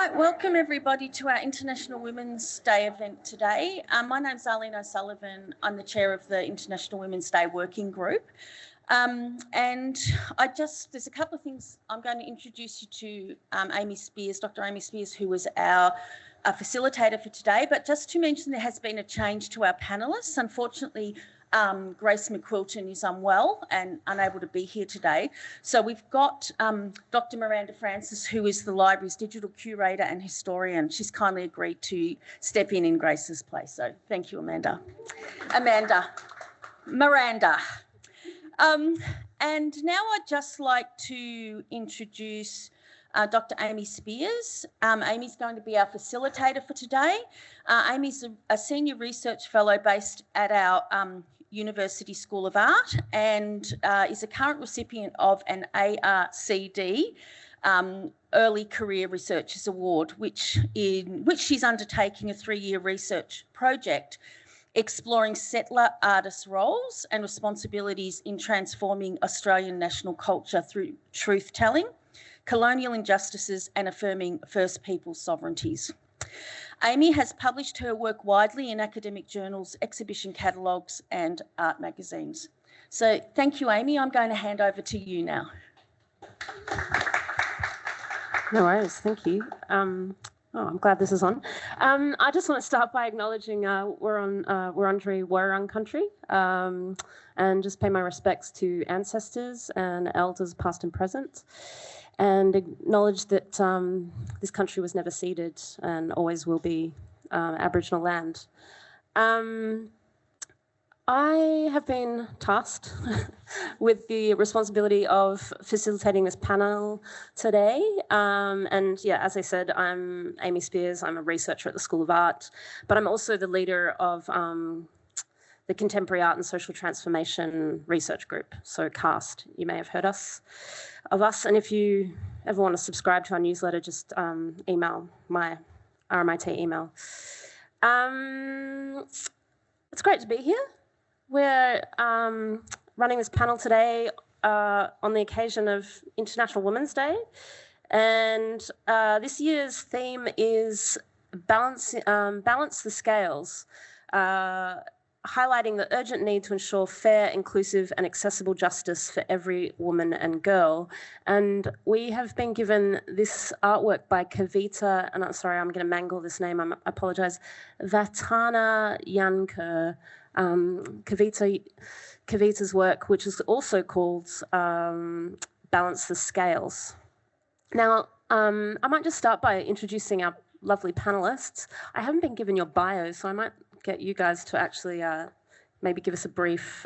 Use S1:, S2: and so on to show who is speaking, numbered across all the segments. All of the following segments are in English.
S1: right, welcome everybody to our International Women's Day event today. My name's Arlene O'Sullivan. I'm the chair of the International Women's Day Working Group. And there's a couple of things I'm going to introduce you to Amy Spiers, Dr Amy Spiers, who was our facilitator for today. But just to mention, there has been a change to our panellists. Unfortunately, Grace McQuilton is unwell and unable to be here today. So we've got Dr Miranda Francis, who is the library's digital curator and historian. She's kindly agreed to step in Grace's place. So thank you, Miranda. And now I'd just like to introduce Dr Amy Spiers. Amy's going to be our facilitator for today. Amy's a senior research fellow based at our University School of Art and is a current recipient of an ARCD Early Career Researchers Award, which she's undertaking a 3-year research project exploring settler artist roles and responsibilities in transforming Australian national culture through truth-telling, colonial injustices and affirming First Peoples sovereignties. Amy has published her work widely in academic journals, exhibition catalogues and art magazines. So thank you, Amy. I'm going to hand over to you now.
S2: No worries, thank you. I'm glad this is on. I just want to start by acknowledging we're on Wurundjeri Wurrung country and just pay my respects to ancestors and elders past and present, and acknowledge that this country was never ceded and always will be Aboriginal land. I have been tasked with the responsibility of facilitating this panel today. And yeah, as I said, I'm Amy Spiers. I'm a researcher at the School of Art, but I'm also the leader of the Contemporary Art and Social Transformation Research Group, so CAST. You may have heard of us. And if you ever want to subscribe to our newsletter, just email my RMIT email. It's great to be here. We're running this panel today on the occasion of International Women's Day. And this year's theme is balance the scales, highlighting the urgent need to ensure fair, inclusive and accessible justice for every woman and girl. And we have been given this artwork by Kawita, and I'm sorry, I'm going to mangle this name, I apologise, Vatanajyankur. Kawita's work, which is also called Balance the Scales. Now, I might just start by introducing our lovely panellists. I haven't been given your bios, so I might get you guys to actually maybe give us a brief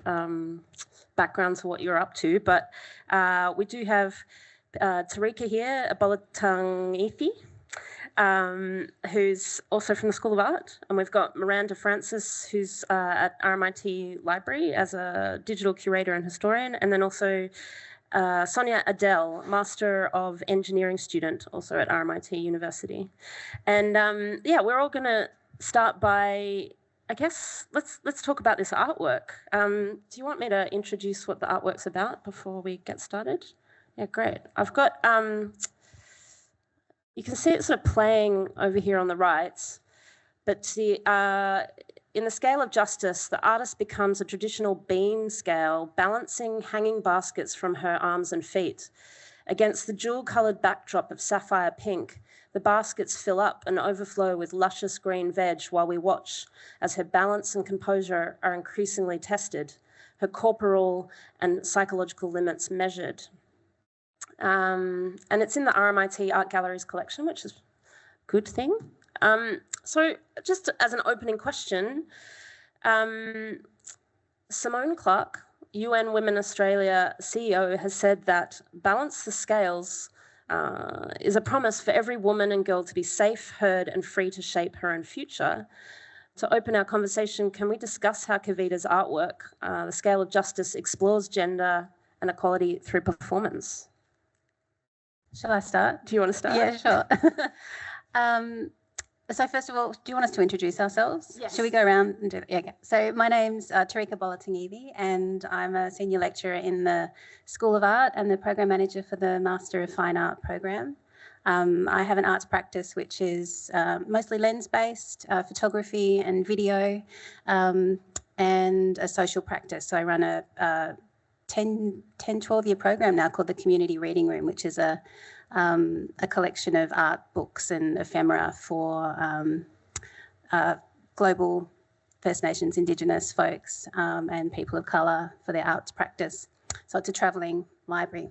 S2: background to what you're up to. But we do have Tarika here, Abolatangithi, who's also from the School of Art, and we've got Miranda Francis, who's at RMIT Library as a digital curator and historian, and then also Sonia Adele, Master of Engineering student, also at RMIT University. And yeah, we're all going to start by, I guess, let's talk about this artwork. Do you want me to introduce what the artwork's about before we get started? Yeah, great. I've got, you can see it sort of playing over here on the right, but in the scale of justice, the artist becomes a traditional beam scale, balancing hanging baskets from her arms and feet. Against the jewel-coloured backdrop of sapphire pink, the baskets fill up and overflow with luscious green veg while we watch as her balance and composure are increasingly tested, her corporal and psychological limits measured. And it's in the RMIT Art Galleries collection, which is a good thing. So just as an opening question, Simone Clark, UN Women Australia CEO, has said that Balance the Scales is a promise for every woman and girl to be safe, heard and free to shape her own future. To open our conversation, can we discuss how Kawita's artwork, The Scale of Justice, explores gender and equality through performance?
S3: Shall I start?
S2: Do you want to start?
S3: Yeah, sure. So first of all, do you want us to introduce ourselves?
S2: Yes.
S3: Should we go around and do that? Yeah, okay. So my name's Tarika Bolatangithi, and I'm a senior lecturer in the School of Art and the program manager for the Master of Fine Art program. I have an arts practice which is mostly lens-based, photography and video, and a social practice. So I run a 12-year program now called the Community Reading Room, which is a collection of art books and ephemera for global First Nations, Indigenous folks and people of colour for their arts practice. So it's a travelling library.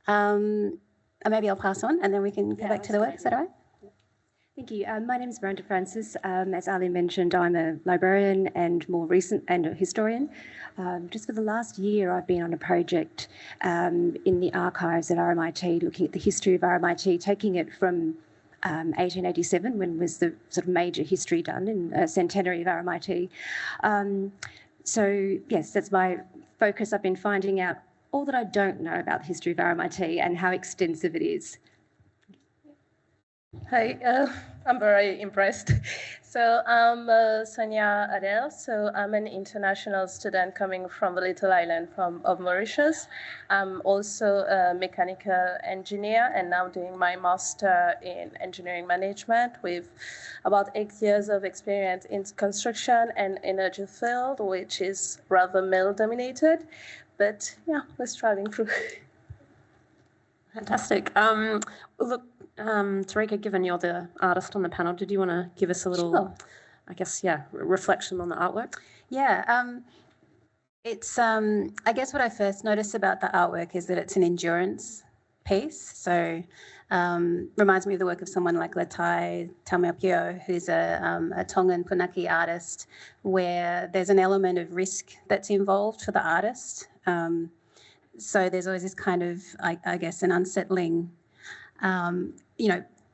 S3: Maybe I'll pass on and then we can go back to the work. Is that all right?
S4: Thank you. My name is Miranda Francis. As Ali mentioned, I'm a librarian and more recent and a historian. Just for the last year, I've been on a project in the archives at RMIT, looking at the history of RMIT, taking it from 1887, when was the sort of major history done in a centenary of RMIT. So yes, that's my focus. I've been finding out all that I don't know about the history of RMIT and how extensive it is.
S5: Hi, I'm very impressed. So I'm Sonia Adel. So I'm an international student coming from the little island of Mauritius. I'm also a mechanical engineer and now doing my master in engineering management with about 8 years of experience in construction and energy field, which is rather male dominated. But yeah, we're striving through.
S2: Fantastic. Look, Tarika, given you're the artist on the panel, did you want to give us a little,
S3: Sure.
S2: I guess, reflection on the artwork?
S3: Yeah, it's, I guess what I first noticed about the artwork is that it's an endurance piece. So reminds me of the work of someone like Latai Taumeopio, who's a Tongan Punaki artist, where there's an element of risk that's involved for the artist. So there's always this kind of, I guess, an unsettling,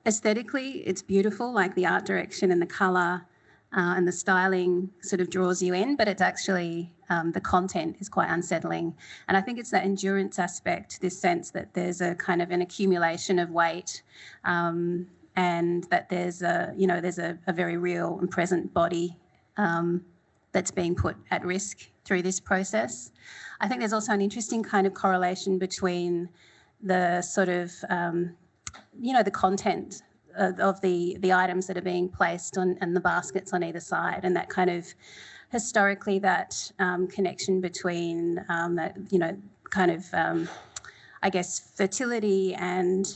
S3: aesthetically, it's beautiful, like the art direction and the colour and the styling sort of draws you in, but it's actually, the content is quite unsettling. And I think it's that endurance aspect, this sense that there's a kind of an accumulation of weight and that there's a very real and present body that's being put at risk through this process. I think there's also an interesting kind of correlation between the sort of, the content of the items that are being placed on and the baskets on either side, and that kind of historically that connection between that, kind of, I guess, fertility and,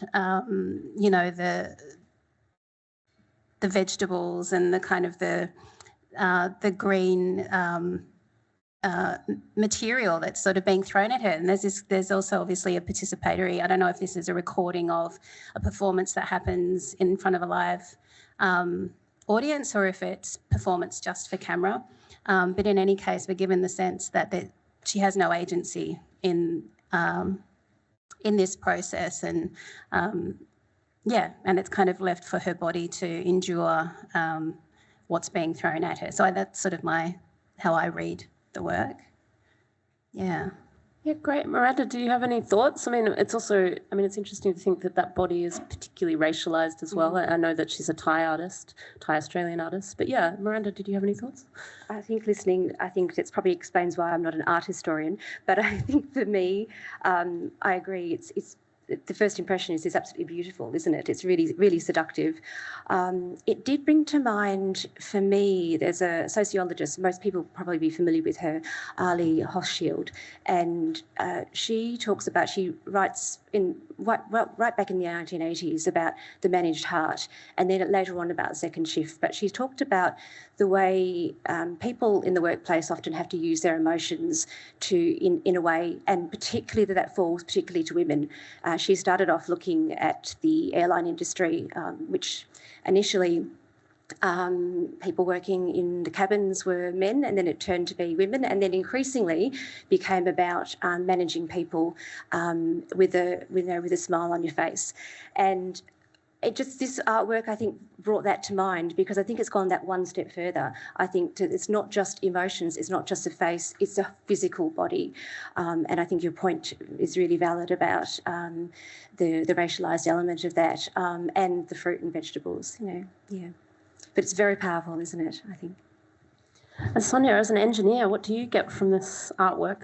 S3: the vegetables and the kind of the green material that's sort of being thrown at her. And there's also obviously a participatory, I don't know if this is a recording of a performance that happens in front of a live audience or if it's performance just for camera. But in any case, we're given the sense that she has no agency in this process, and and it's kind of left for her body to endure what's being thrown at her. So that's sort of how I read the work. Yeah.
S2: Yeah, great. Miranda, do you have any thoughts? It's interesting to think that body is particularly racialised as well. I know that she's a Thai Australian artist. But yeah, Miranda, did you have any thoughts?
S4: I think it probably explains why I'm not an art historian. But I think for me, I agree. It's the first impression is absolutely beautiful, isn't it? It's really, really seductive. It did bring to mind for me, there's a sociologist, most people probably be familiar with her, Ali Hochschild, and she writes right back in the 1980s about the managed heart, and then later on about second shift. But she talked about the way people in the workplace often have to use their emotions in a way, and particularly that falls particularly to women. She started off looking at the airline industry, which initially people working in the cabins were men, and then it turned to be women, and then increasingly became about managing people with a smile on your face. And this artwork, I think, brought that to mind, because I think it's gone that one step further. I think it's not just emotions, it's not just a face, it's a physical body. And I think your point is really valid about the racialised element of that, and the fruit and vegetables, yeah. But it's very powerful, isn't it, I think?
S2: And Sonia, as an engineer, what do you get from this artwork?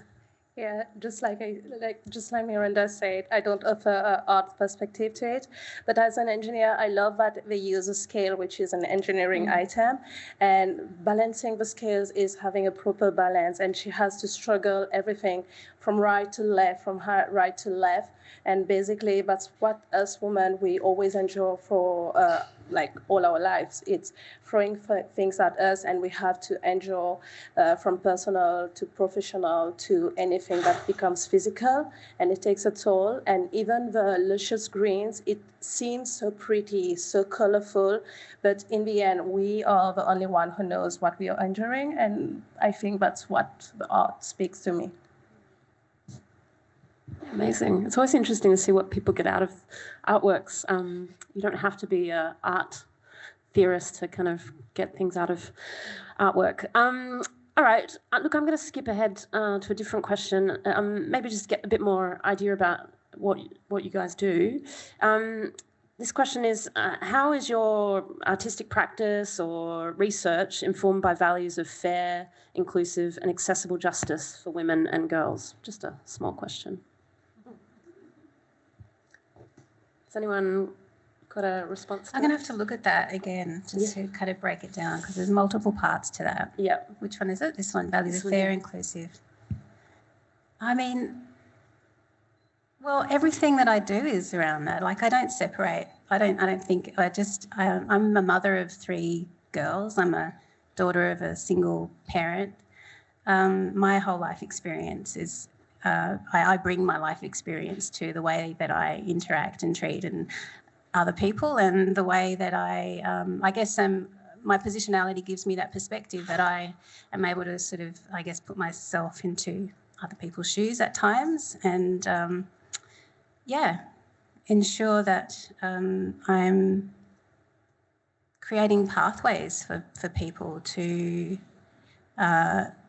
S5: Yeah, just like Miranda said, I don't offer an art perspective to it, but as an engineer, I love that they use a scale, which is an engineering item, and balancing the scales is having a proper balance, and she has to struggle everything from right to left, from right to left, and basically that's what us women we always endure for like all our lives. It's throwing things at us, and we have to endure from personal to professional to anything that becomes physical, and it takes a toll. And even the luscious greens, it seems so pretty, so colorful, but in the end, we are the only one who knows what we are enduring, and I think that's what the art speaks to me.
S2: Amazing. It's always interesting to see what people get out of artworks. You don't have to be an art theorist to kind of get things out of artwork. All right. Look, I'm going to skip ahead to a different question. Maybe just get a bit more idea about what you guys do. This question is, how is your artistic practice or research informed by values of fair, inclusive and accessible justice for women and girls? Just a small question. Has anyone got a response to
S3: I'm going to have to look at that again just to kind of break it down, because there's multiple parts to that.
S2: Yeah.
S3: Which one is it? This one, values of fair, inclusive. I mean, well, everything that I do is around that. Like, I don't separate. I'm a mother of 3 girls. I'm a daughter of a single parent. My whole life experience is I bring my life experience to the way that I interact and treat and other people, and the way that I guess my positionality gives me that perspective that I am able to sort of, I guess, put myself into other people's shoes at times, and ensure that I'm creating pathways for people to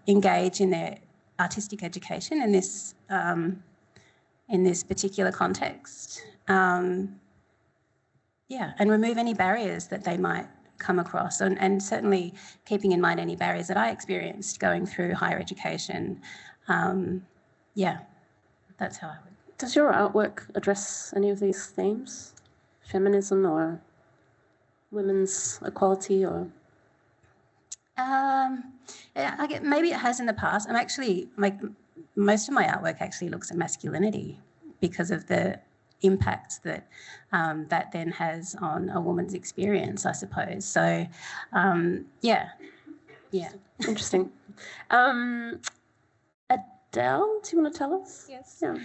S3: engage in their artistic education in this particular context. And remove any barriers that they might come across, and certainly keeping in mind any barriers that I experienced going through higher education. That's how I would.
S2: Does your artwork address any of these themes? Feminism or women's equality or?
S3: Maybe it has in the past. I'm actually, most of my artwork actually looks at masculinity because of the impact that that then has on a woman's experience, I suppose. So, yeah.
S2: Interesting. Adele, do you want to tell us?
S5: Yes.
S2: Yeah.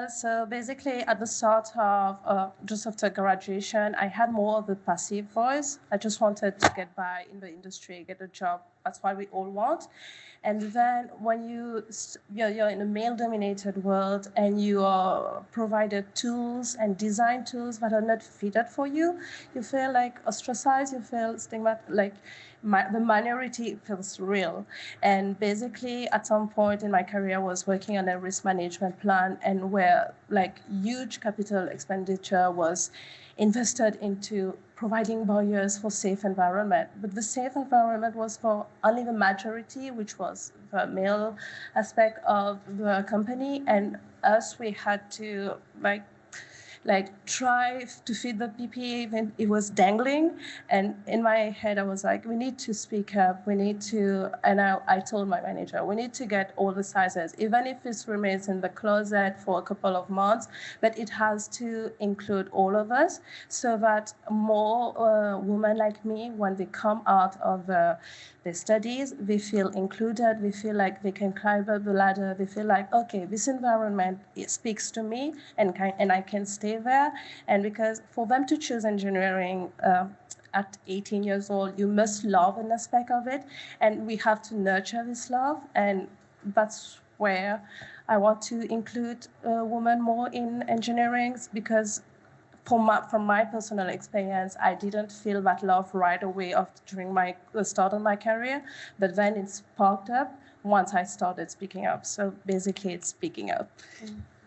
S5: So basically, at the start of just after graduation, I had more of a passive voice. I just wanted to get by in the industry, get a job. That's what we all want. And then when you're in a male-dominated world and you are provided tools and design tools that are not fitted for you, you feel like ostracized, you feel stigmatized, the minority feels real. And basically, at some point in my career, I was working on a risk management plan, and where huge capital expenditure was invested into providing barriers for safe environment. But the safe environment was for only the majority, which was the male aspect of the company, and us, we had to try to feed the PPE when it was dangling. And in my head, I was like, we need to speak up. We need to, and I told my manager, we need to get all the sizes, even if it remains in the closet for a couple of months, but it has to include all of us so that more women like me, when they come out of their studies, they feel included, they feel like they can climb up the ladder, they feel like, okay, this environment, it speaks to me and I can stay there. And because for them to choose engineering at 18 years old, you must love an aspect of it, and we have to nurture this love. And that's where I want to include women more in engineering, because from my personal experience, I didn't feel that love right away during the start of my career, but then it sparked up once I started speaking up. So basically, it's speaking up.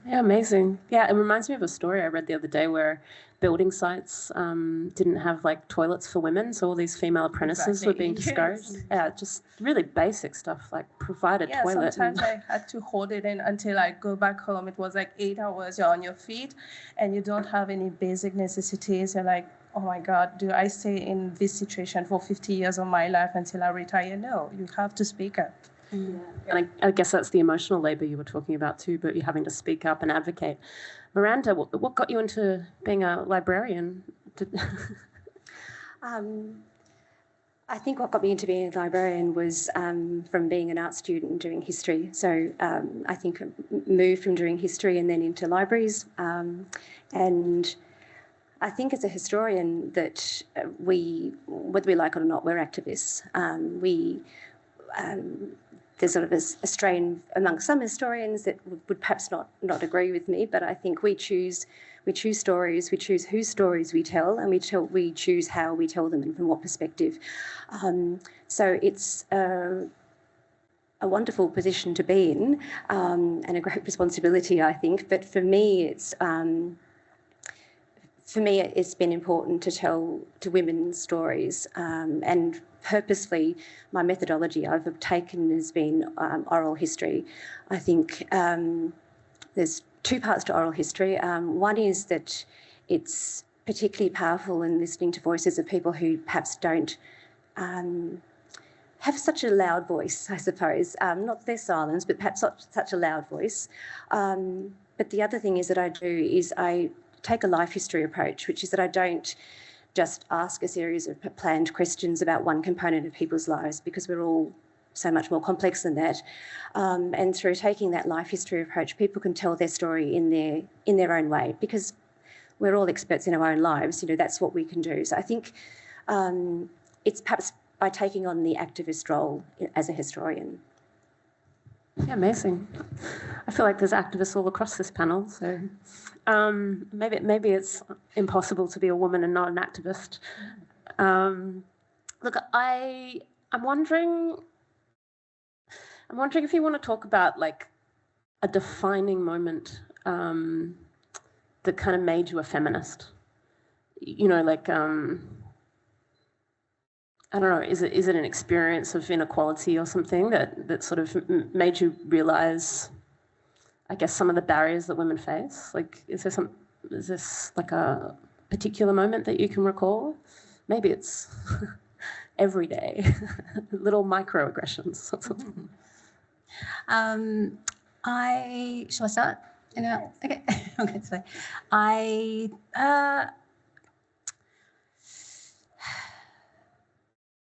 S2: Yeah, amazing. Yeah, it reminds me of a story I read the other day where building sites didn't have like toilets for women, so all these female apprentices were being discouraged. Yes. Yeah, just really basic stuff like provide a toilet.
S5: Sometimes I had to hold it in until I go back home. It was like 8 hours. You're on your feet, and you don't have any basic necessities. You're like, oh my God, do I stay in this situation for 50 years of my life until I retire? No, you have to speak up.
S2: Yeah. And I guess that's the emotional labour you were talking about too, but you're having to speak up and advocate. Miranda, what got you into being a librarian?
S4: I think what got me into being a librarian was from being an art student and doing history. So I think I moved from doing history and then into libraries. And I think as a historian that whether we like it or not, we're activists. There's sort of a strain amongst some historians that would perhaps not agree with me, but I think we choose stories, we choose whose stories we tell, and we choose how we tell them and from what perspective. So it's a wonderful position to be in, and a great responsibility, I think. But for me, it's been important to tell women's stories, and purposefully my methodology I've taken has been oral history. I think there's two parts to oral history. One is that it's particularly powerful in listening to voices of people who perhaps don't have such a loud voice, I suppose. Not their silence, but perhaps such a loud voice. But the other thing is that I take a life history approach, which is that I don't just ask a series of planned questions about one component of people's lives, because we're all so much more complex than that. And through taking that life history approach, people can tell their story in their own way, because we're all experts in our own lives. You know, that's what we can do. So I think it's perhaps by taking on the activist role as a historian.
S2: Yeah, amazing. I feel like there's activists all across this panel, so maybe it's impossible to be a woman and not an activist. Look, I'm wondering if you want to talk about like a defining moment that kind of made you a feminist. You know, like I don't know, is it an experience of inequality or something that sort of made you realise, I guess, some of the barriers that women face? Like, is this like a particular moment that you can recall? Maybe it's every day, little microaggressions.
S3: Shall I start? Okay. Okay. So,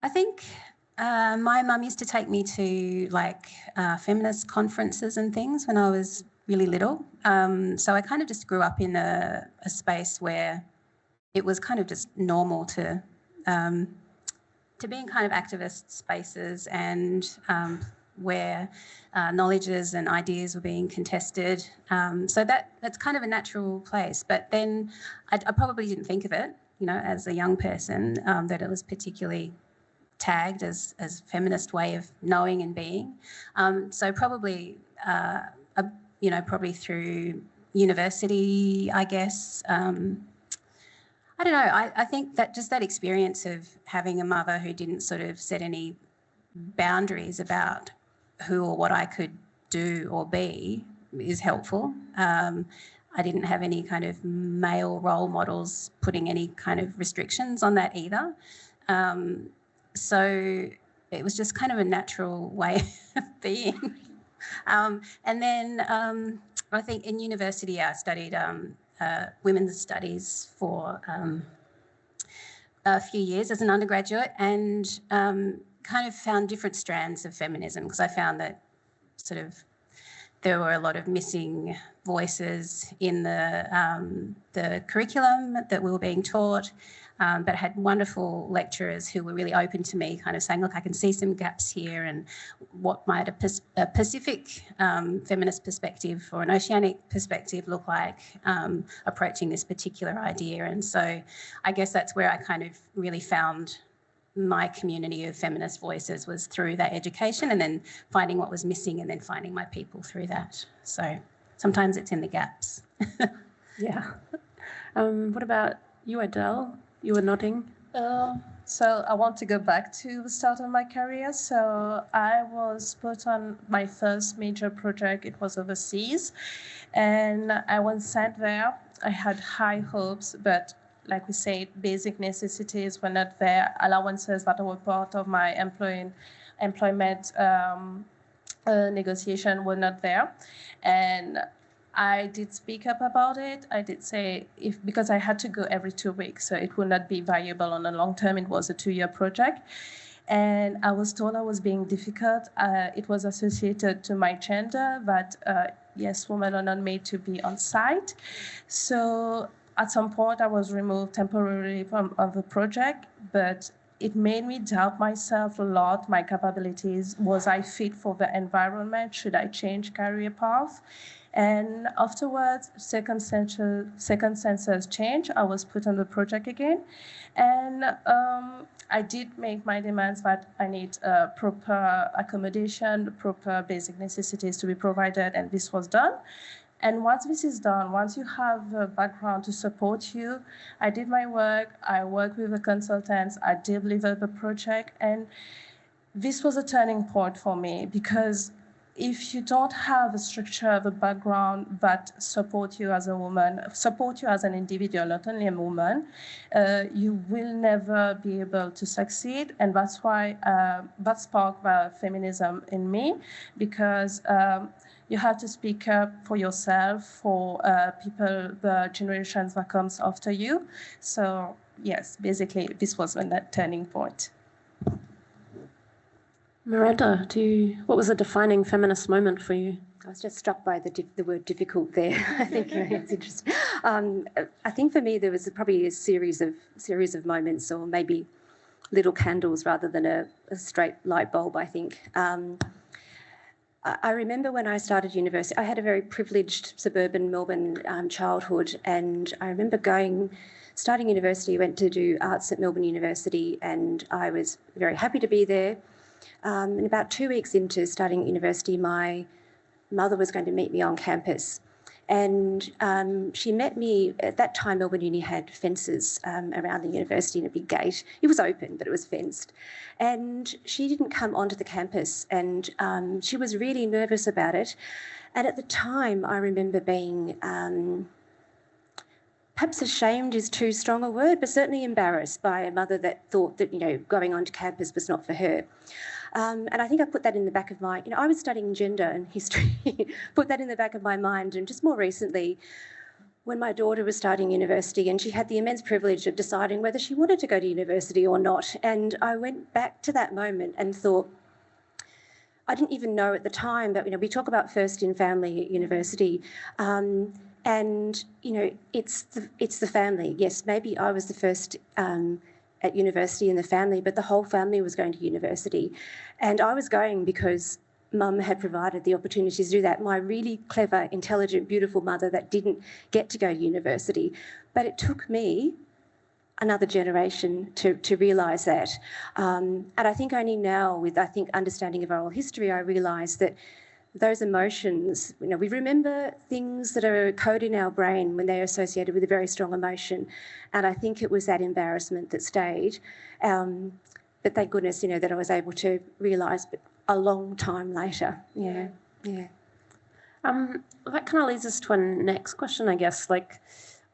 S3: I think my mum used to take me to like feminist conferences and things when I was really little. So I kind of just grew up in a space where it was kind of just normal to be in kind of activist spaces, and where knowledges and ideas were being contested. So that's kind of a natural place. But then I probably didn't think of it, you know, as a young person, that it was particularly tagged as feminist way of knowing and being. So probably, probably through university, I guess. I don't know. I think that just that experience of having a mother who didn't sort of set any boundaries about who or what I could do or be is helpful. I didn't have any kind of male role models putting any kind of restrictions on that either. So it was just kind of a natural way of being. And then I think in university I studied women's studies for a few years as an undergraduate, and kind of found different strands of feminism, because I found that sort of there were a lot of missing voices in the curriculum that we were being taught, but I had wonderful lecturers who were really open to me, kind of saying, look, I can see some gaps here, and what might a Pacific feminist perspective or an oceanic perspective look like approaching this particular idea. And so I guess that's where I kind of really found my community of feminist voices, was through that education, and then finding what was missing, and then finding my people through that. So sometimes it's in the gaps.
S2: Yeah. What about You, Adele, you were nodding.
S5: So I want to go back to the start of my career. So I was put on my first major project. It was overseas, and I was sent there. I had high hopes, but like we said, basic necessities were not there. Allowances that were part of my employment negotiation were not there, and I did speak up about it. I did say because I had to go every 2 weeks, so it would not be viable on the long term. It was a 2-year project. And I was told I was being difficult. It was associated to my gender, that yes, women are not made to be on site. So at some point I was removed temporarily from the project, but it made me doubt myself a lot, my capabilities. Was I fit for the environment? Should I change career path? And afterwards, circumstances changed. I was put on the project again. And I did make my demands that I need proper accommodation, proper basic necessities to be provided, and this was done. And once this is done, once you have a background to support you, I did my work, I worked with the consultants, I delivered the project, and this was a turning point for me, because if you don't have a structure, the background that support you as a woman, support you as an individual, not only a woman, you will never be able to succeed. And that's why that sparked feminism in me, because you have to speak up for yourself, for people, the generations that comes after you. So yes, basically this was a turning point.
S2: Miranda, what was a defining feminist moment for you?
S4: I was just struck by the word difficult there. I think it's interesting. I think for me there was probably a series of moments, or maybe little candles rather than a straight light bulb, I think. I remember when I started university, I had a very privileged suburban Melbourne childhood, and I remember starting university, went to do arts at Melbourne University, and I was very happy to be there. And about 2 weeks into starting university, my mother was going to meet me on campus. And she met me, at that time Melbourne Uni had fences around the university and a big gate. It was open, but it was fenced. And she didn't come onto the campus, and she was really nervous about it. And at the time, I remember being, perhaps ashamed is too strong a word, but certainly embarrassed by a mother that thought that, going onto campus was not for her. And I think I put that in the back of my, I was studying gender and history, put that in the back of my mind. And just more recently, when my daughter was starting university, and she had the immense privilege of deciding whether she wanted to go to university or not. And I went back to that moment and thought, I didn't even know at the time, but, we talk about first in family at university. And, it's the family. Yes, maybe I was the first at university in the family, but the whole family was going to university. And I was going because Mum had provided the opportunity to do that. My really clever, intelligent, beautiful mother that didn't get to go to university. But it took me another generation to realise that. And I think only now, with, understanding of oral history, I realise that those emotions, we remember things that are coded in our brain when they're associated with a very strong emotion. And I think it was that embarrassment that stayed. But thank goodness, that I was able to realise, but a long time later. Yeah.
S2: That kind of leads us to our next question, I guess.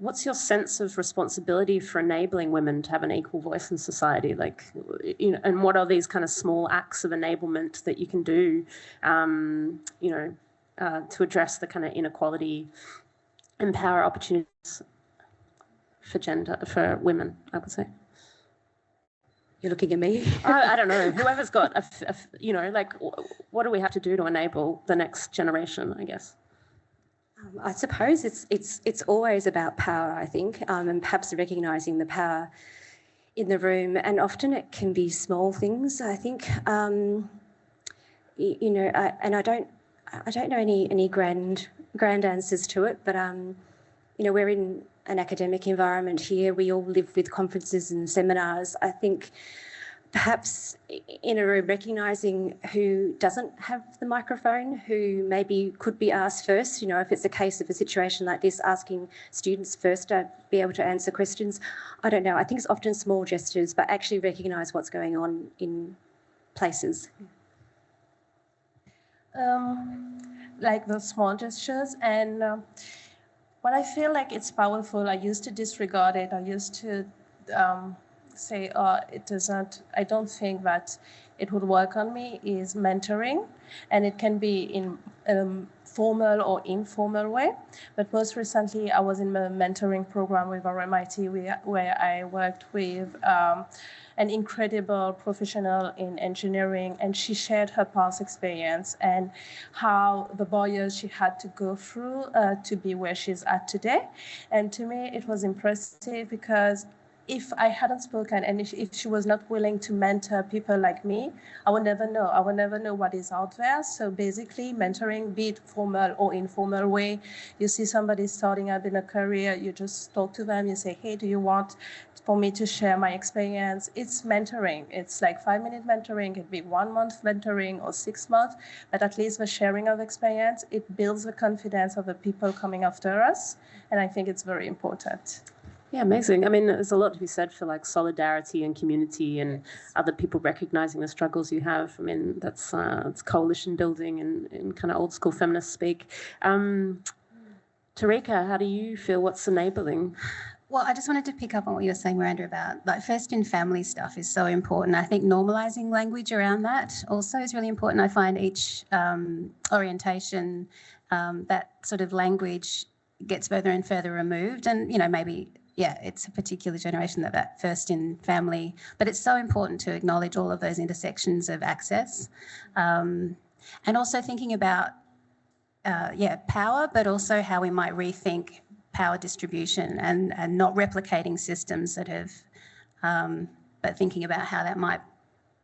S2: What's your sense of responsibility for enabling women to have an equal voice in society? And what are these kind of small acts of enablement that you can do, to address the kind of inequality, empower opportunities for women, I would say?
S4: You're looking at me.
S2: I don't know. Whoever's got, what do we have to do to enable the next generation, I guess?
S4: I suppose it's always about power, I think, and perhaps recognising the power in the room. And often it can be small things. I think, and I don't know any grand answers to it, but we're in an academic environment here. We all live with conferences and seminars. I think perhaps in a room recognising who doesn't have the microphone, who maybe could be asked first. You know, if it's a case of a situation like this, asking students first to be able to answer questions. I don't know. I think it's often small gestures, but actually recognise what's going on in places.
S5: Like the small gestures, and but I feel like it's powerful. I used to disregard it. I used to say, oh, it doesn't, I don't think that it would work on me, is mentoring. And it can be in formal or informal way. But most recently, I was in a mentoring program with RMIT where I worked with an incredible professional in engineering, and she shared her past experience and how the barriers she had to go through to be where she's at today. And to me, it was impressive because if I hadn't spoken and if she was not willing to mentor people like me, I would never know. I would never know what is out there. So basically, mentoring, be it formal or informal way, you see somebody starting up in a career, you just talk to them, you say, hey, do you want for me to share my experience? It's mentoring. It's like 5-minute mentoring. It could be 1 month mentoring or 6 months, but at least the sharing of experience, it builds the confidence of the people coming after us. And I think it's very important.
S2: Yeah, amazing. I mean, there's a lot to be said for like solidarity and community and other people recognizing the struggles you have. I mean, that's it's coalition building in kind of old school feminist speak. Tarika, how do you feel? What's enabling?
S3: Well, I just wanted to pick up on what you were saying, Miranda, about like first in family stuff is so important. I think normalising language around that also is really important. I find each orientation, that sort of language gets further and further removed, and, you know, maybe, yeah, it's a particular generation that first in family, but it's so important to acknowledge all of those intersections of access, and also thinking about, power, but also how we might rethink power distribution and not replicating systems that have, but thinking about how that might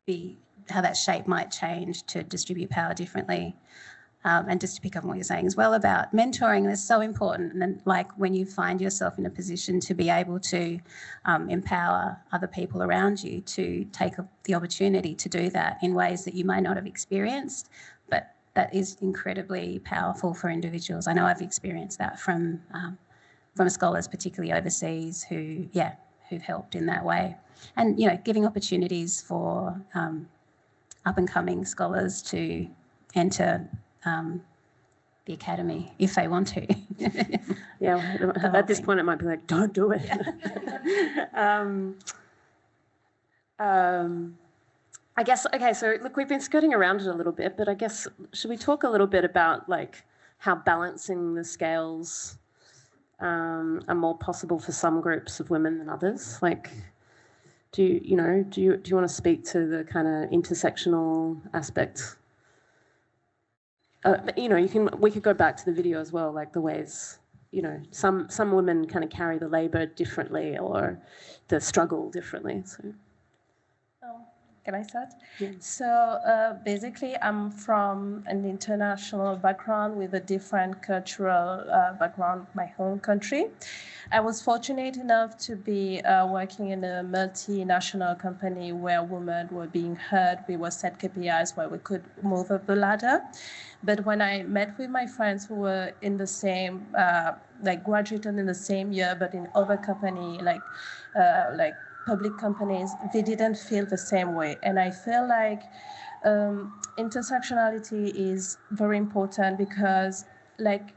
S3: be, how that shape might change to distribute power differently. And just to pick up on what you're saying as well about mentoring, is so important. And like when you find yourself in a position to be able to empower other people around you to take the opportunity to do that in ways that you may not have experienced, but that is incredibly powerful for individuals. I know I've experienced that from scholars, particularly overseas, who've helped in that way. And, you know, giving opportunities for up and coming scholars to enter the academy if they want to.
S2: Yeah, at this point it might be like, don't do it. I guess, okay, so look, we've been skirting around it a little bit, but I guess, should we talk a little bit about like how balancing the scales are more possible for some groups of women than others? Like, do you want to speak to the kind of intersectional aspect? You know, we could go back to the video as well, like the ways, you know, some women kind of carry the labour differently or the struggle differently. So.
S5: Can I start?
S2: Yeah.
S5: So basically, I'm from an international background with a different cultural background, my home country. I was fortunate enough to be working in a multinational company where women were being heard. We were set KPIs where we could move up the ladder. But when I met with my friends who were in the same, like graduated in the same year, but in other company, like public companies, they didn't feel the same way. And I feel like intersectionality is very important because, like,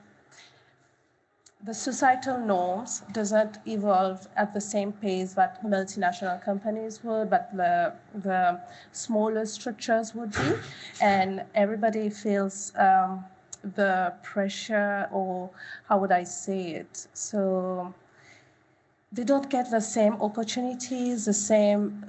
S5: the societal norms doesn't evolve at the same pace that multinational companies would, but the smaller structures would be. And everybody feels the pressure, or how would I say it? So they don't get the same opportunities, the same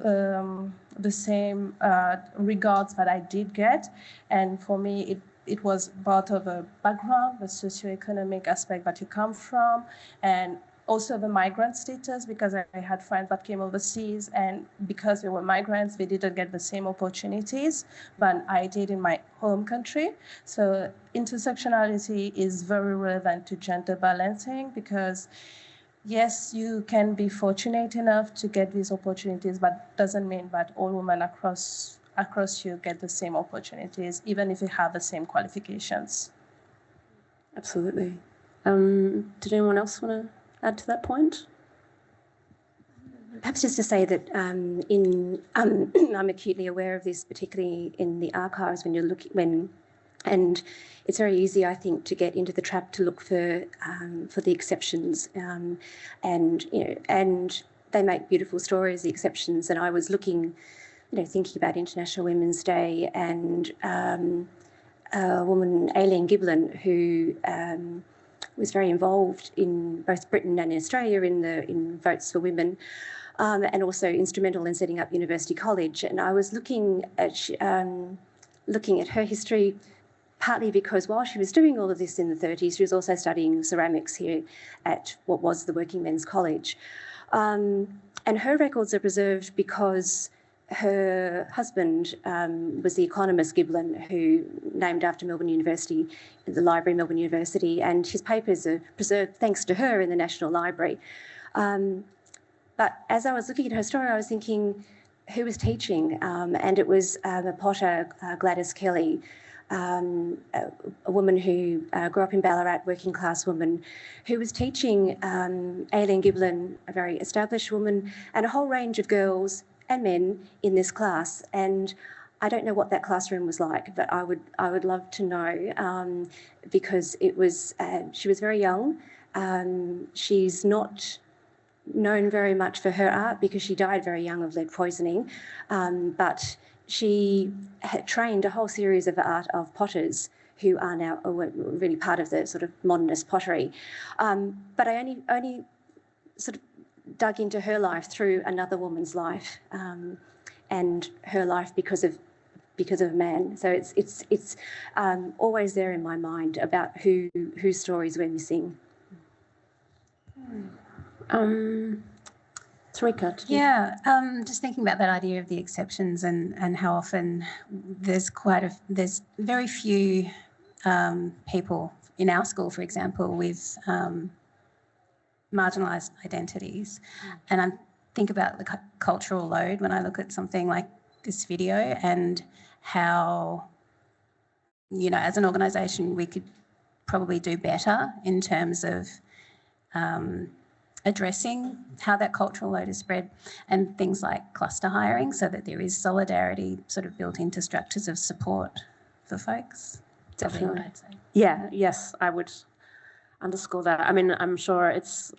S5: regards that I did get. And for me, it was part of a background, the socioeconomic aspect that you come from, and also the migrant status, because I had friends that came overseas, and because they were migrants, they didn't get the same opportunities that I did in my home country. So intersectionality is very relevant to gender balancing, because yes, you can be fortunate enough to get these opportunities, but doesn't mean that all women across you get the same opportunities, even if you have the same qualifications.
S2: Absolutely. Did anyone else want to add to that point?
S4: Perhaps just to say that I'm acutely aware of this, particularly in the archives when you're looking and it's very easy, I think, to get into the trap to look for the exceptions, and they make beautiful stories, the exceptions. And I was looking, thinking about International Women's Day and a woman, Aileen Giblin, who was very involved in both Britain and in Australia in votes for women. And also instrumental in setting up University College. And I was looking at her history, partly because while she was doing all of this in the 30s, she was also studying ceramics here at what was the Working Men's College. And her records are preserved because her husband was the economist Giblin, who named after Melbourne University, the Library, Melbourne University, and his papers are preserved thanks to her in the National Library. But as I was looking at her story, I was thinking, who was teaching? And it was a potter, Gladys Kelly, a woman who grew up in Ballarat, working class woman, who was teaching Aileen Giblin, a very established woman, and a whole range of girls and men in this class. And I don't know what that classroom was like, but I would love to know, because it was she was very young. She's not known very much for her art because she died very young of lead poisoning, but she had trained a whole series of potters who are now really part of the sort of modernist pottery. But I only sort of dug into her life through another woman's life, and her life because of a man. So it's always there in my mind about whose stories we're missing.
S2: Sarika,
S3: just thinking about that idea of the exceptions and how often there's very few people in our school, for example, with marginalised identities. And I think about the cultural load when I look at something like this video and how, as an organisation, we could probably do better in terms of addressing how that cultural load is spread, and things like cluster hiring, so that there is solidarity sort of built into structures of support for folks.
S2: Definitely. Yes, I would underscore that. I mean, I'm sure it's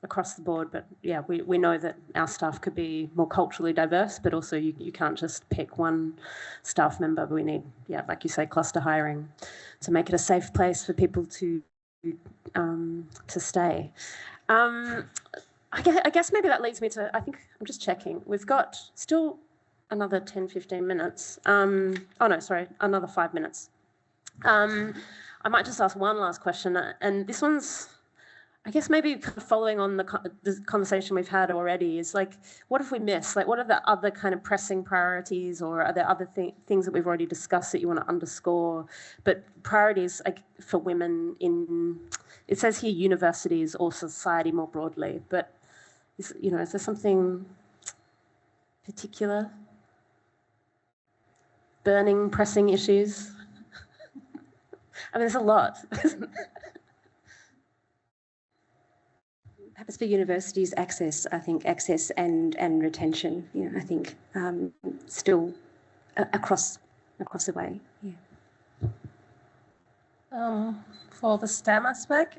S2: across the board, but yeah, we know that our staff could be more culturally diverse, but also you can't just pick one staff member. We need, like you say, cluster hiring to make it a safe place for people to stay. I guess maybe that leads me to, I think, I'm just checking. We've got still another 10, 15 minutes. Another 5 minutes. I might just ask one last question, and this one's, I guess, maybe following on the conversation we've had already, is like, what have we missed? Like, what are the other kind of pressing priorities, or are there other things that we've already discussed that you want to underscore? But priorities for women in, it says here, universities or society more broadly, but is there something particular? Burning, pressing issues? I mean, there's a lot.
S4: Perhaps for universities, access and retention, I think still across the way.
S5: For the STEM aspect,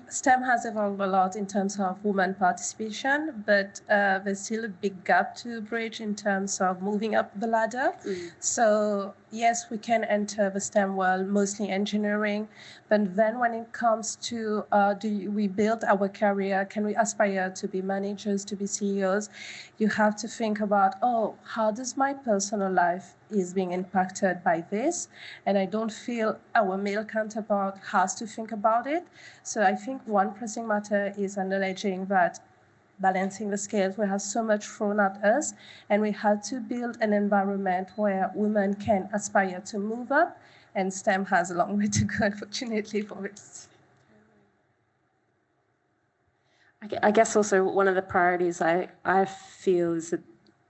S5: STEM has evolved a lot in terms of women participation, but there's still a big gap to bridge in terms of moving up the ladder. So yes, we can enter the STEM world, mostly engineering, but then when it comes to do we build our career, can we aspire to be managers, to be CEOs, you have to think about, how does my personal life is being impacted by this? And I don't feel our male counterpart has to think about it. So I think one pressing matter is acknowledging that balancing the scales, we have so much thrown at us, and we have to build an environment where women can aspire to move up, and STEM has a long way to go, unfortunately, for this.
S2: I guess also one of the priorities I feel is that,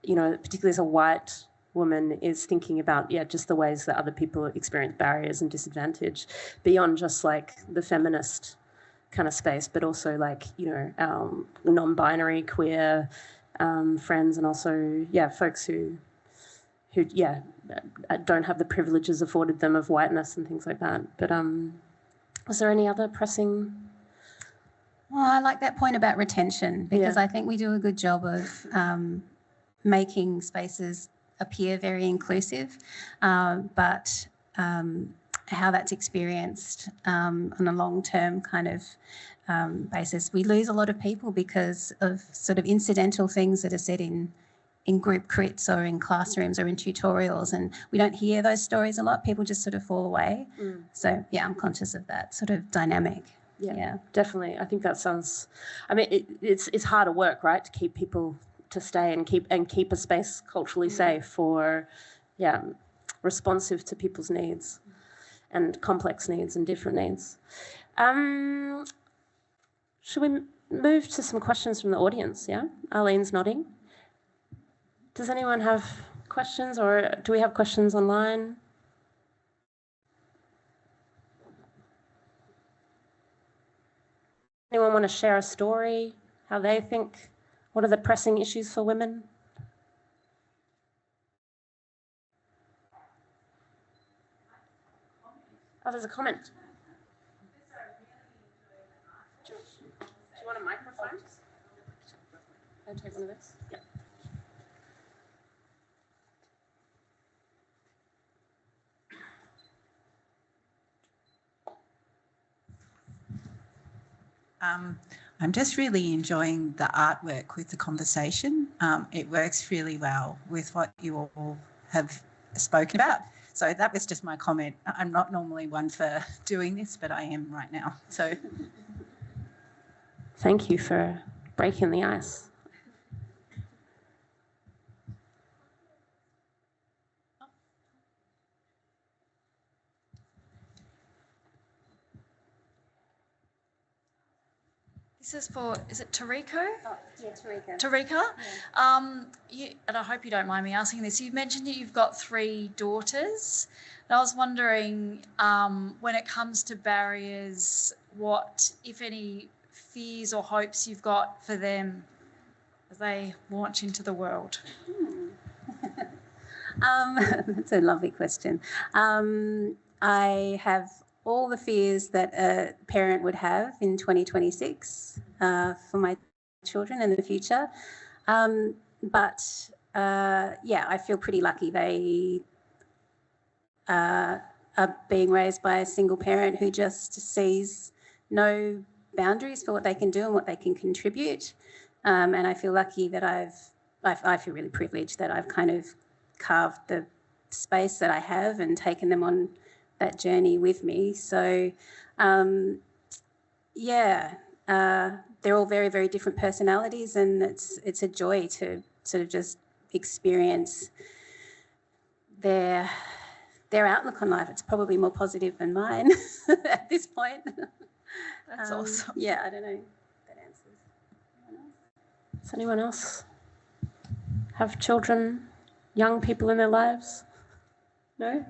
S2: you know, particularly as a white woman, is thinking about, just the ways that other people experience barriers and disadvantage beyond just like the feminist kind of space, but also like, you know, our non-binary queer friends, and also, folks who don't have the privileges afforded them of whiteness and things like that. But was there any other pressing?
S3: Well, I like that point about retention, because I think we do a good job of making spaces appear very inclusive, but how that's experienced on a long-term kind of basis, we lose a lot of people because of sort of incidental things that are said in group crits or in classrooms or in tutorials, and we don't hear those stories a lot. People just sort of fall away. So I'm conscious of that sort of dynamic. Yeah,
S2: definitely. I think that sounds, I mean, it's harder work, right, to keep people to stay and keep a space culturally safe or responsive to people's needs and complex needs and different needs. Should we move to some questions from the audience? Arlene's nodding. Does anyone have questions, or do we have questions online? Anyone want to share a story, how they think, what are the pressing issues for women? Oh, there's a comment. Do you want a microphone? I'll take one of this. Yeah.
S6: I'm just really enjoying the artwork with the conversation. It works really well with what you all have spoken about. So that was just my comment. I'm not normally one for doing this, but I am right now. So
S2: thank you for breaking the ice.
S7: This is for, is it Tariko?
S3: Oh, yeah, Tarika.
S7: Tarika?
S3: Yeah.
S7: And I hope you don't mind me asking this. You mentioned that you've got 3 daughters. And I was wondering, when it comes to barriers, what, if any, fears or hopes you've got for them as they launch into the world?
S3: That's a lovely question. I have all the fears that a parent would have in 2026 for my children in the future. But I feel pretty lucky. They are being raised by a single parent who just sees no boundaries for what they can do and what they can contribute. And I feel lucky that I feel really privileged that I've kind of carved the space that I have and taken them on that journey with me. So, they're all very, very different personalities, and it's a joy to sort of just experience their outlook on life. It's probably more positive than mine at this point.
S7: That's awesome.
S3: Yeah, I don't know if that answers.
S2: Does anyone else have children, young people in their lives? No?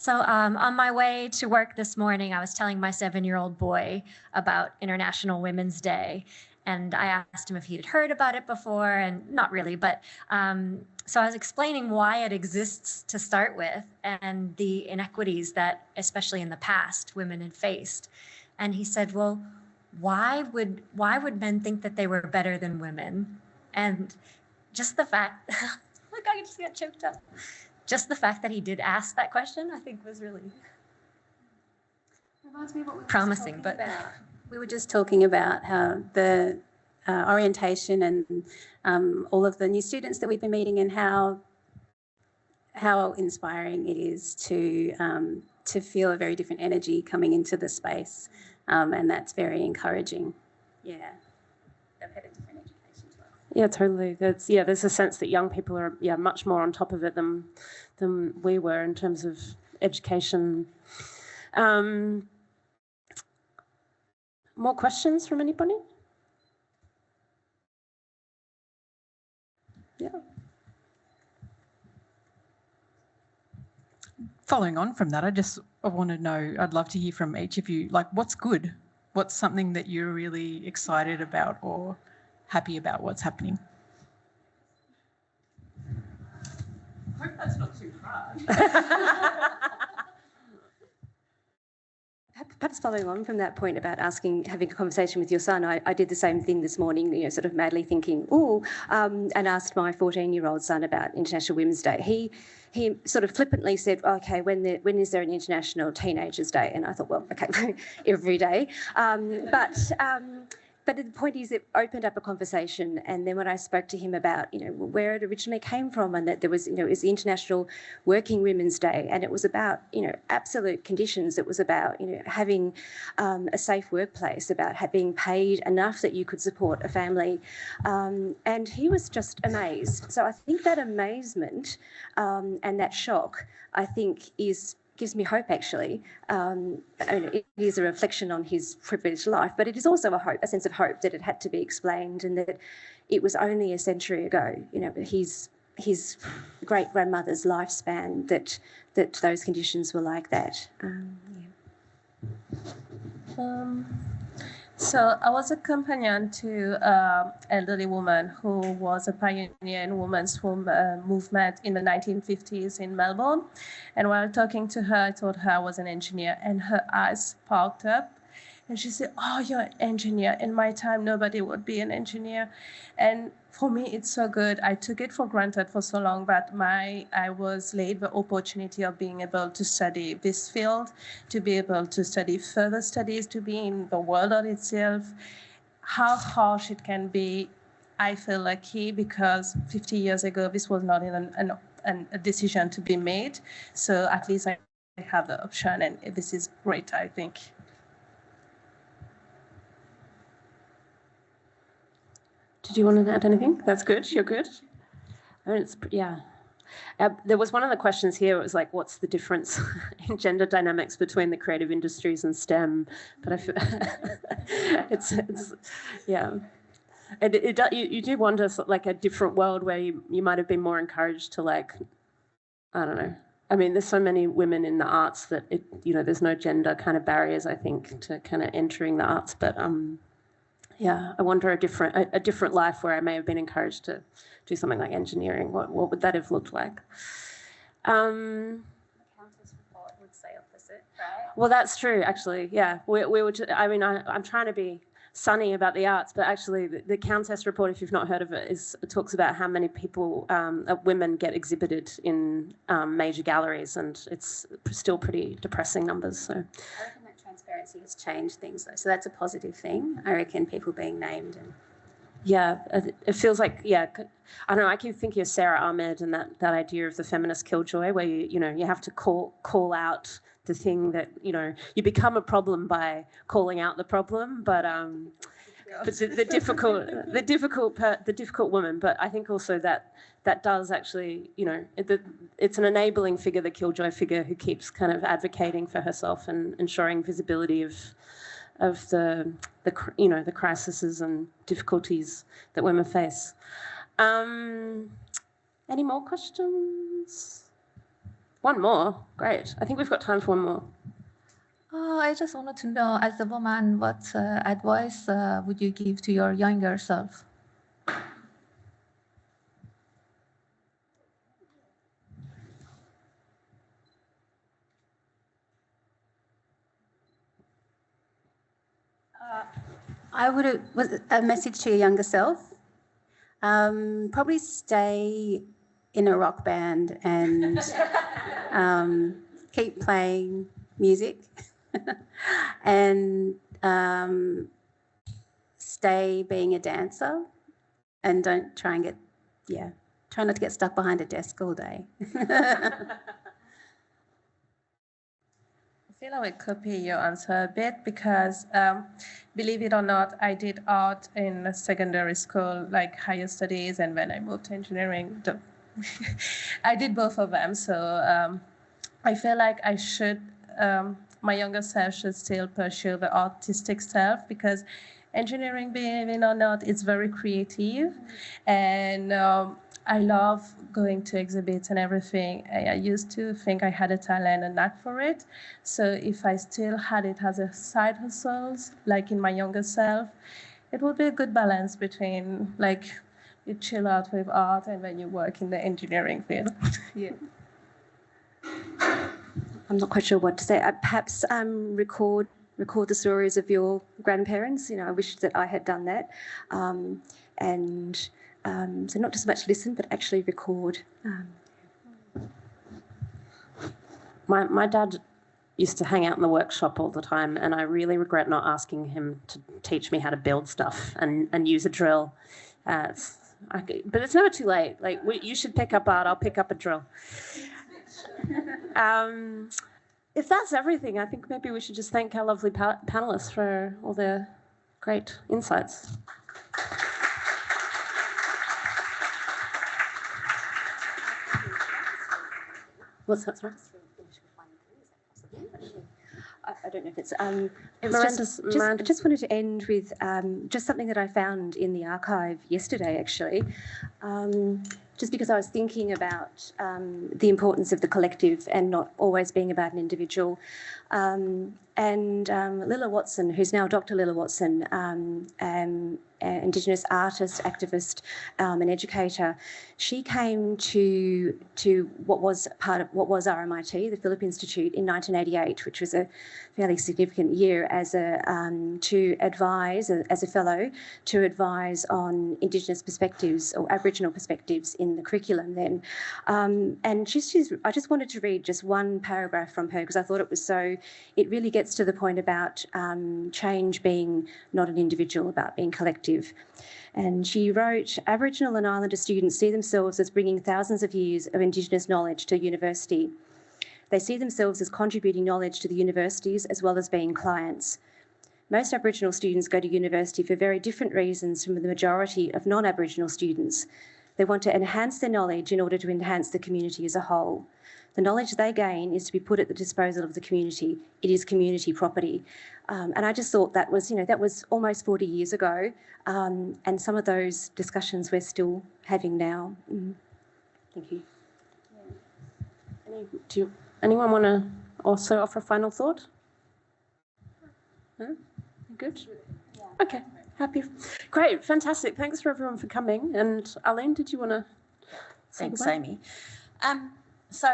S8: So on my way to work this morning, I was telling my 7-year-old boy about International Women's Day. And I asked him if he had heard about it before, and not really, but so I was explaining why it exists to start with and the inequities that, especially in the past, women had faced. And he said, well, why would men think that they were better than women? And just the fact, look, I just got choked up. Just the fact that he did ask that question, I think, was really
S3: Reminds me of what we were
S8: promising. But
S3: we were just talking about how the orientation and all of the new students that we've been meeting, and how inspiring it is to feel a very different energy coming into the space, and that's very encouraging. Yeah, they've had a different education to us.
S2: Yeah, totally. There's a sense that young people are much more on top of it than we were in terms of education. More questions from anybody? Yeah.
S9: Following on from that, I want to know, I'd love to hear from each of you, like, what's good? What's something that you're really excited about or happy about what's happening?
S2: I hope that's not too hard.
S4: Perhaps following on from that point about having a conversation with your son, I did the same thing this morning, sort of madly thinking, and asked my 14-year-old son about International Women's Day. He sort of flippantly said, okay, when is there an International Teenagers Day? And I thought, well, okay, every day. But the point is, it opened up a conversation. And then when I spoke to him about, where it originally came from, and that there was, it was the International Working Women's Day, and it was about, absolute conditions. It was about, having a safe workplace, about being paid enough that you could support a family. And he was just amazed. So I think that amazement and that shock, I think, gives me hope, actually. It is a reflection on his privileged life, but it is also a sense of hope that it had to be explained, and that it was only a century ago, his great-grandmother's lifespan, that those conditions were like that.
S5: So I was a companion to an elderly woman who was a pioneer in women's movement in the 1950s in Melbourne. And while talking to her, I told her I was an engineer, and her eyes sparked up. And she said, oh, you're an engineer. In my time, nobody would be an engineer. And for me, it's so good. I took it for granted for so long, but I was laid the opportunity of being able to study this field, to be able to study further studies, to be in the world on itself. How harsh it can be, I feel lucky, because 50 years ago, this was not even a decision to be made. So at least I have the option, and this is great, I think.
S2: Did you want to add anything? That's good. You're good. Yeah. There was one of the questions here. It was like, what's the difference in gender dynamics between the creative industries and STEM? But I feel it's yeah. And you do wonder, like, a different world where you might have been more encouraged to, like, I don't know. I mean, there's so many women in the arts that there's no gender kind of barriers, I think, to kind of entering the arts. But yeah, I wonder a different life where I may have been encouraged to do something like engineering. What would that have looked like? The Countess report would say opposite, right? Well, that's true, actually. Yeah, we were. I'm trying to be sunny about the arts, but actually, the Countess report, if you've not heard of it, it talks about how many people, women, get exhibited in major galleries, and it's still pretty depressing numbers. So.
S3: Transparency has changed things, though, so that's a positive thing. I reckon people being named. And
S2: yeah, it feels like, I don't know. I keep thinking of Sarah Ahmed and that idea of the feminist killjoy, where you have to call out the thing that you become a problem by calling out the problem, but the difficult woman. But I think also that does actually, it's an enabling figure, the killjoy figure, who keeps kind of advocating for herself and ensuring visibility of the crises and difficulties that women face. Any more questions? One more. Great. I think we've got time for one more.
S10: I just wanted to know, as a woman, what advice would you give to your younger self?
S3: I would have a message to your younger self. Probably stay in a rock band and keep playing music and stay being a dancer, and don't try and try not to get stuck behind a desk all day.
S5: I feel I would copy your answer a bit, because believe it or not, I did art in secondary school, like higher studies, and when I moved to engineering, I did both of them. So I feel like I should my younger self should still pursue the artistic self, because engineering, believe it or not, it's very creative. And I love going to exhibits and everything. I used to think I had a talent and knack for it. So if I still had it as a side hustle, like in my younger self, it would be a good balance between, like, you chill out with art and then you work in the engineering field. Yeah.
S4: I'm not quite sure what to say. Perhaps record the stories of your grandparents. You know, I wish that I had done that. So not just much listen, but actually record.
S2: My dad used to hang out in the workshop all the time, and I really regret not asking him to teach me how to build stuff and use a drill. But it's never too late. Like, you should pick up art, I'll pick up a drill. If that's everything, I think maybe we should just thank our lovely panelists for all their great insights. What's that, sorry?
S4: I don't know if it's. It was just wanted to end with just something that I found in the archive yesterday, actually. Just because I was thinking about the importance of the collective and not always being about an individual. Lilla Watson, who's now Dr. Lilla Watson, Indigenous artist, activist, and educator, she came to what was RMIT, the Phillip Institute, in 1988, which was a fairly significant year as a fellow to advise on Indigenous perspectives or Aboriginal perspectives in the curriculum then. And I just wanted to read just one paragraph from her because I thought it really gets to the point about change being not an individual, about being collective. And she wrote, Aboriginal and Islander students see themselves as bringing thousands of years of Indigenous knowledge to university. They see themselves as contributing knowledge to the universities as well as being clients. Most Aboriginal students go to university for very different reasons from the majority of non-Aboriginal students. They want to enhance their knowledge in order to enhance the community as a whole. The knowledge they gain is to be put at the disposal of the community. It is community property. And I just thought that was almost 40 years ago. And some of those discussions we're still having now. Thank you.
S2: Do anyone want to also offer a final thought? No? Good? Yeah. Okay, happy. Great, fantastic. Thanks for everyone for coming. And Arlene, did you want to say
S1: Thanks,
S2: goodbye?
S1: Amy. So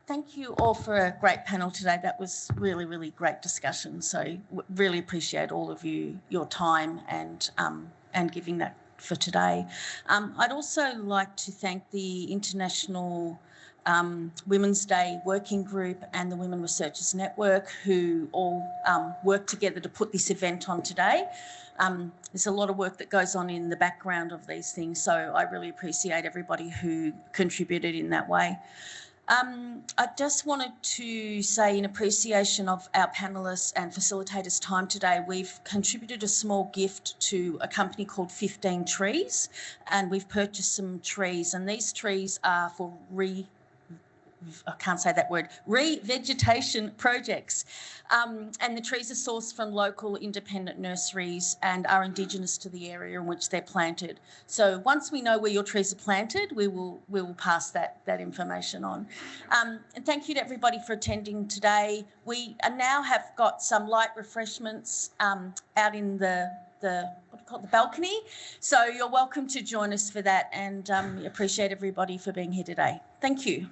S1: thank you all for a great panel today. That was really, really great discussion. So really appreciate all of your time and giving that for today. I'd also like to thank the International Women's Day Working Group and the Women Researchers Network, who all worked together to put this event on today. There's a lot of work that goes on in the background of these things, so I really appreciate everybody who contributed in that way. I just wanted to say, in appreciation of our panellists and facilitators' time today, we've contributed a small gift to a company called 15 Trees, and we've purchased some trees, and these trees are for revegetation projects. And the trees are sourced from local independent nurseries and are Indigenous to the area in which they're planted. So once we know where your trees are planted, we will pass that information on. And thank you to everybody for attending today. We now have got some light refreshments out in the balcony. So you're welcome to join us for that, and appreciate everybody for being here today. Thank you.